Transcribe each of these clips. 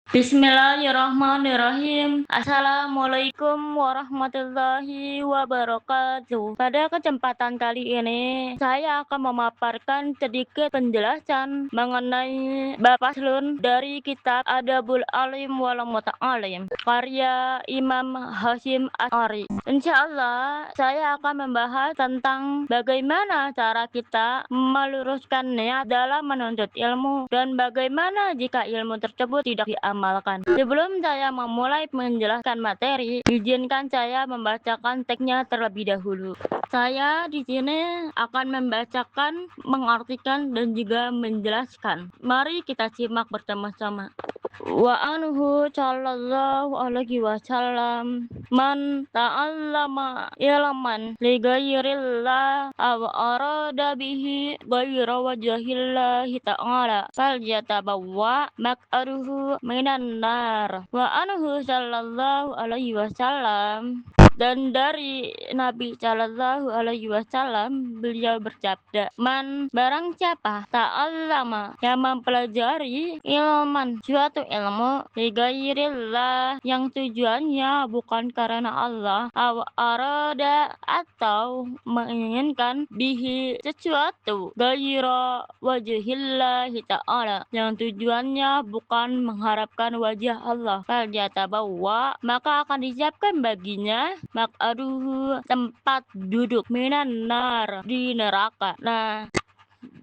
Bismillahirrahmanirrahim. Assalamualaikum warahmatullahi wabarakatuh. Pada kesempatan kali ini, saya akan memaparkan sedikit penjelasan mengenai bab faslun dari kitab Adabul Alim wal Muta'alim, karya Imam Hasyim Asy'ari. Insyaallah, saya akan membahas tentang bagaimana cara kita meluruskan niat dalam menuntut ilmu dan bagaimana jika ilmu tersebut tidak diamalkan. Sebelum saya memulai menjelaskan materi, izinkan saya membacakan teksnya terlebih dahulu. Saya di sini akan membacakan, mengartikan, dan juga menjelaskan. Mari kita simak bersama-sama. Wa anhu sallallahu alaihi wasallam man ta'allama ilman li ghairillah aw arada bihi ghaira wajhillahi ta'ala falyatabawwa maq'aduhu minan nar. Wa anhu sallallahu alaihi wasallam, dan dari Nabi Shallallahu Alaihi Wasallam, beliau bersabda, man, barang siapa ta'allama, yang mempelajari ilman, suatu ilmu, li ghairillah, yang tujuannya bukan karena Allah, aw arada, atau menginginkan, bihi, sesuatu, ghaira wajhillahi ta'ala, yang tujuannya bukan mengharapkan wajah Allah, falyatabawwa, maka akan disiapkan baginya maq'aduhu, tempat duduk, minan nar, di neraka. Nah,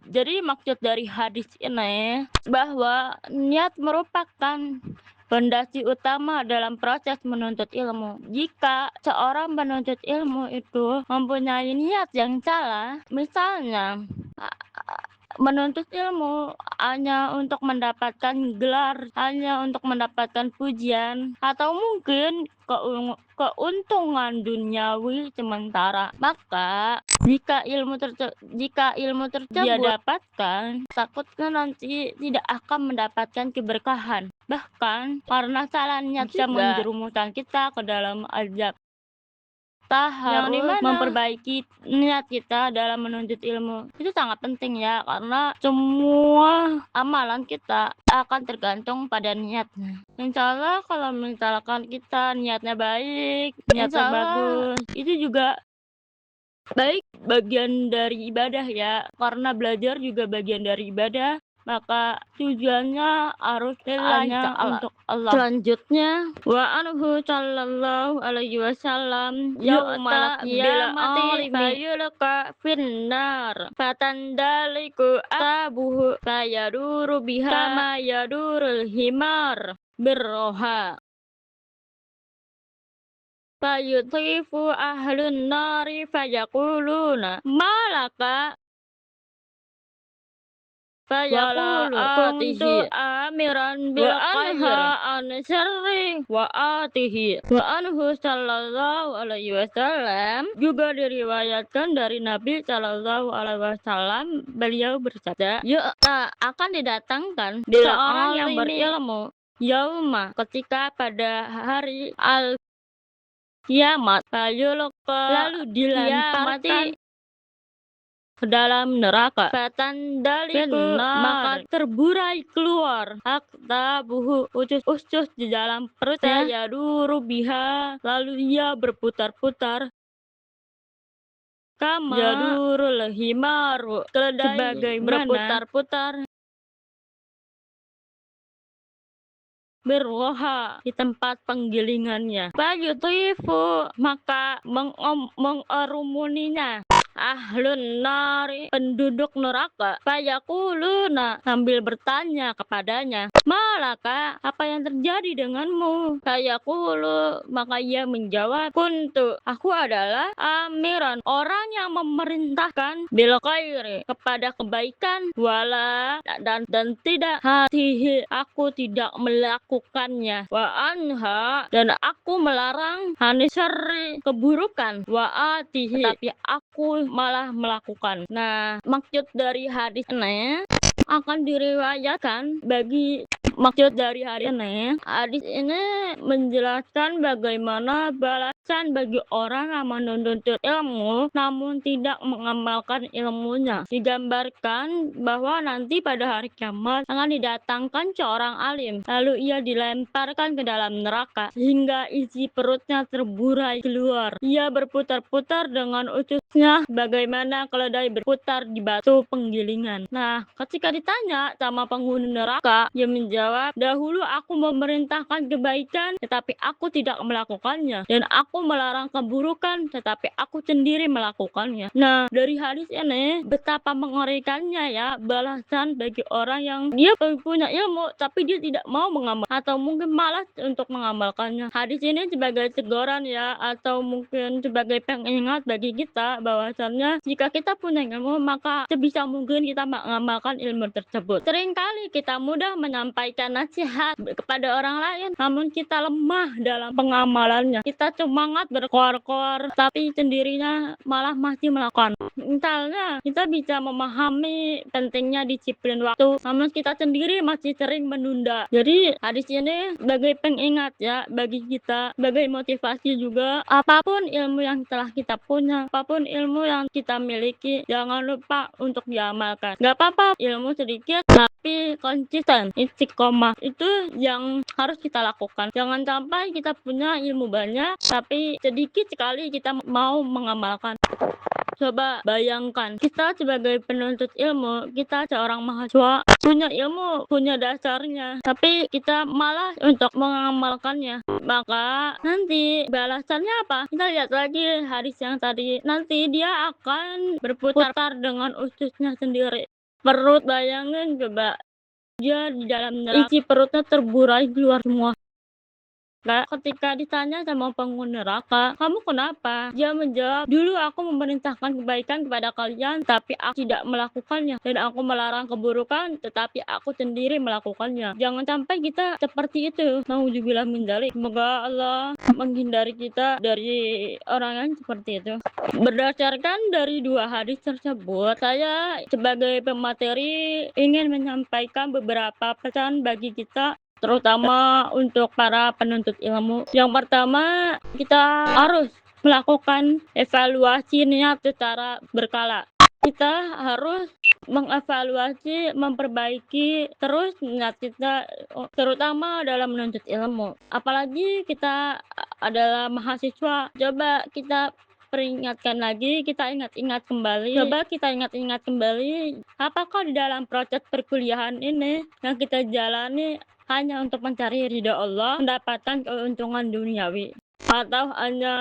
jadi maksud dari hadis ini bahwa niat merupakan fondasi utama dalam proses menuntut ilmu. Jika seorang penuntut ilmu itu mempunyai niat yang salah, misalnya menuntut ilmu hanya untuk mendapatkan gelar, hanya untuk mendapatkan pujian, atau mungkin keuntungan duniawi sementara, maka jika ilmu tersebut dia dapatkan, takutnya nanti tidak akan mendapatkan keberkahan, bahkan karena salah niat bisa menjerumuskan kita ke dalam azab. Kita harus memperbaiki niat kita dalam menuntut ilmu. Itu sangat penting ya, karena semua amalan kita akan tergantung pada niatnya. Insya Allah kalau misalkan kita niatnya baik, niatnya bagus, itu juga baik, bagian dari ibadah ya, karena belajar juga bagian dari ibadah, maka tujuannya harus hanya untuk Allah. Selanjutnya, wa anhu sallallahu alaihi wasallam yaumal qiyamati fayulqa finnar fatandaliku asabuhu fayaduru biha kama yadurul himar birroha fayutifu ahlun nari fayaquluna malaka fayaqulu kuntu amiran bil anha an syarri wa atihi. Wa anhu sallallahu alaihi wasallam, juga diriwayatkan dari Nabi Shallallahu alaihi wasallam, beliau bersabda, akan didatangkan seorang yang berilmu yauma, ketika pada hari al kiamat, lalu dilemparkan ke dalam neraka, fatandaliku, maka terburai keluar aktabuhu, usus di dalam perutnya, yaduru biha, lalu ia berputar-putar, kama yadurul himaru, keledai berputar-putar, berroha, di tempat penggilingannya, fayutifu, maka mengerumuninya ahlun nari, penduduk neraka, fayaquluna, sambil bertanya kepadanya, malaka, apa yang terjadi denganmu? Fayaqulu, maka ia menjawab, kuntu, aku adalah amiran, orang yang memerintahkan bil khairi, kepada kebaikan, wala, dan tidak hatihi, aku tidak melakukannya, wa anha, dan aku melarang hanisari, keburukan, wa atihi, tapi aku malah melakukan. Nah, maksud dari hadis ini akan diriwayatkan bagi maksud dari hadis ini menjelaskan bagaimana balasan bagi orang yang menuntut ilmu namun tidak mengamalkan ilmunya. Digambarkan bahwa nanti pada hari kiamat akan didatangkan seorang alim, lalu ia dilemparkan ke dalam neraka hingga isi perutnya terburai keluar. Ia berputar-putar dengan ususnya bagaimana keledai berputar di batu penggilingan. Nah, ketika ditanya sama penghuni neraka, ia menjawab, dahulu aku memerintahkan kebaikan tetapi aku tidak melakukannya, dan aku melarang keburukan tetapi aku sendiri melakukannya. Nah, dari hadis ini betapa mengerikannya ya balasan bagi orang yang dia punya ilmu tapi dia tidak mau mengamal atau mungkin malas untuk mengamalkannya. Hadis ini sebagai teguran ya, atau mungkin sebagai pengingat bagi kita bahwasannya jika kita punya ilmu maka sebisa mungkin kita mengamalkan ilmu tersebut. Seringkali kita mudah menyampaikan nasihat kepada orang lain namun kita lemah dalam pengamalannya. Kita semangat berkoar-koar tapi sendirinya malah masih melakukan. Misalnya kita bisa memahami pentingnya disiplin waktu namun kita sendiri masih sering menunda. Jadi hadis ini sebagai pengingat ya bagi kita, sebagai motivasi juga. Apapun ilmu yang telah kita punya, apapun ilmu yang kita miliki, jangan lupa untuk diamalkan. Gak apa-apa ilmu sedikit tapi konsisten, istiqomah itu yang harus kita lakukan. Jangan sampai kita punya ilmu banyak tapi sedikit sekali kita mau mengamalkan. Coba bayangkan, kita sebagai penuntut ilmu, kita seorang mahasiswa, punya ilmu, punya dasarnya, tapi kita malas untuk mengamalkannya. Maka nanti balasannya apa? Kita lihat lagi hadis yang tadi. Nanti dia akan berputar dengan ususnya sendiri. Perut, bayangin coba, dia di dalam neraka, isi perutnya terburai keluar semua. Ketika ditanya sama penghuni neraka, kamu kenapa? Dia menjawab, dulu aku memerintahkan kebaikan kepada kalian tapi aku tidak melakukannya, dan aku melarang keburukan tetapi aku sendiri melakukannya. Jangan sampai kita seperti itu. Nauzubillah min dzalik. Semoga Allah menghindari kita dari orang yang seperti itu. Berdasarkan dari dua hadis tersebut, saya sebagai pemateri ingin menyampaikan beberapa pesan bagi kita, terutama untuk para penuntut ilmu. Yang pertama, kita harus melakukan evaluasi niat secara berkala. Kita harus mengevaluasi, memperbaiki terus niat kita, terutama dalam menuntut ilmu. Apalagi kita adalah mahasiswa, coba kita peringatkan lagi, kita ingat-ingat kembali. Coba kita ingat-ingat kembali, apakah di dalam proses perkuliahan ini yang kita jalani hanya untuk mencari ridha Allah, mendapatkan keuntungan duniawi, atau hanya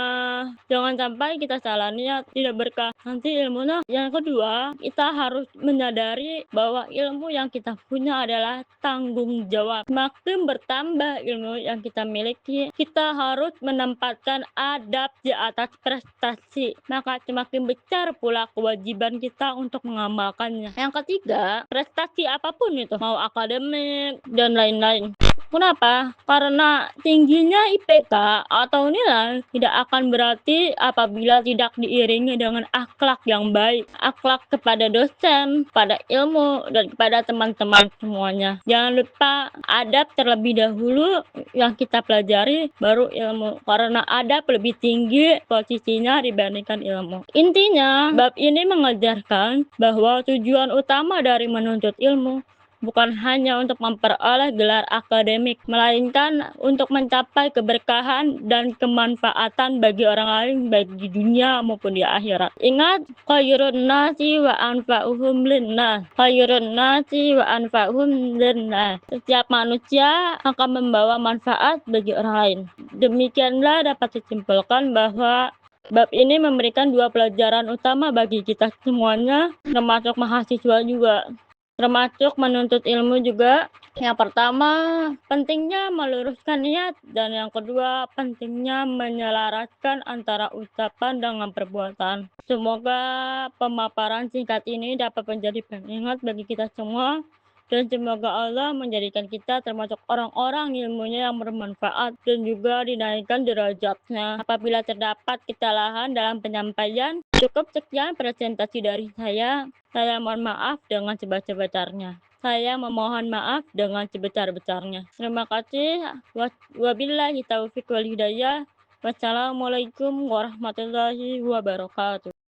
jangan sampai kita salah niat, tidak berkah nanti ilmunya. Yang kedua, kita harus menyadari bahwa ilmu yang kita punya adalah tanggung jawab. Semakin bertambah ilmu yang kita miliki, kita harus menempatkan adab di atas prestasi, maka semakin besar pula kewajiban kita untuk mengamalkannya. Yang ketiga, prestasi apapun itu, mau akademik dan lain-lain. Kenapa? Karena tingginya IPK atau nilai tidak akan berarti apabila tidak diiringi dengan akhlak yang baik, akhlak kepada dosen, pada ilmu, dan kepada teman-teman semuanya. Jangan lupa adab terlebih dahulu yang kita pelajari, baru ilmu, karena adab lebih tinggi posisinya dibandingkan ilmu. Intinya, bab ini mengajarkan bahwa tujuan utama dari menuntut ilmu bukan hanya untuk memperoleh gelar akademik, melainkan untuk mencapai keberkahan dan kemanfaatan bagi orang lain, baik di dunia maupun di akhirat. Ingat, khairun nasi wa anfa'uhum linnas. Khairun nasi wa anfa'uhum linnas. Setiap manusia akan membawa manfaat bagi orang lain. Demikianlah dapat disimpulkan bahwa bab ini memberikan dua pelajaran utama bagi kita semuanya, termasuk mahasiswa juga, termasuk menuntut ilmu juga. Yang pertama, pentingnya meluruskan niat, dan yang kedua, pentingnya menyelaraskan antara ucapan dengan perbuatan. Semoga pemaparan singkat ini dapat menjadi pengingat bagi kita semua, dan semoga Allah menjadikan kita termasuk orang-orang ilmunya yang bermanfaat dan juga dinaikkan derajatnya. Apabila terdapat kesalahan dalam penyampaian, cukup sekian presentasi dari saya. Saya mohon maaf dengan sebesar-besarnya. Saya memohon maaf dengan sebesar-besarnya. Terima kasih. Wabillahi taufiq wal hidayah. Wassalamualaikum warahmatullahi wabarakatuh.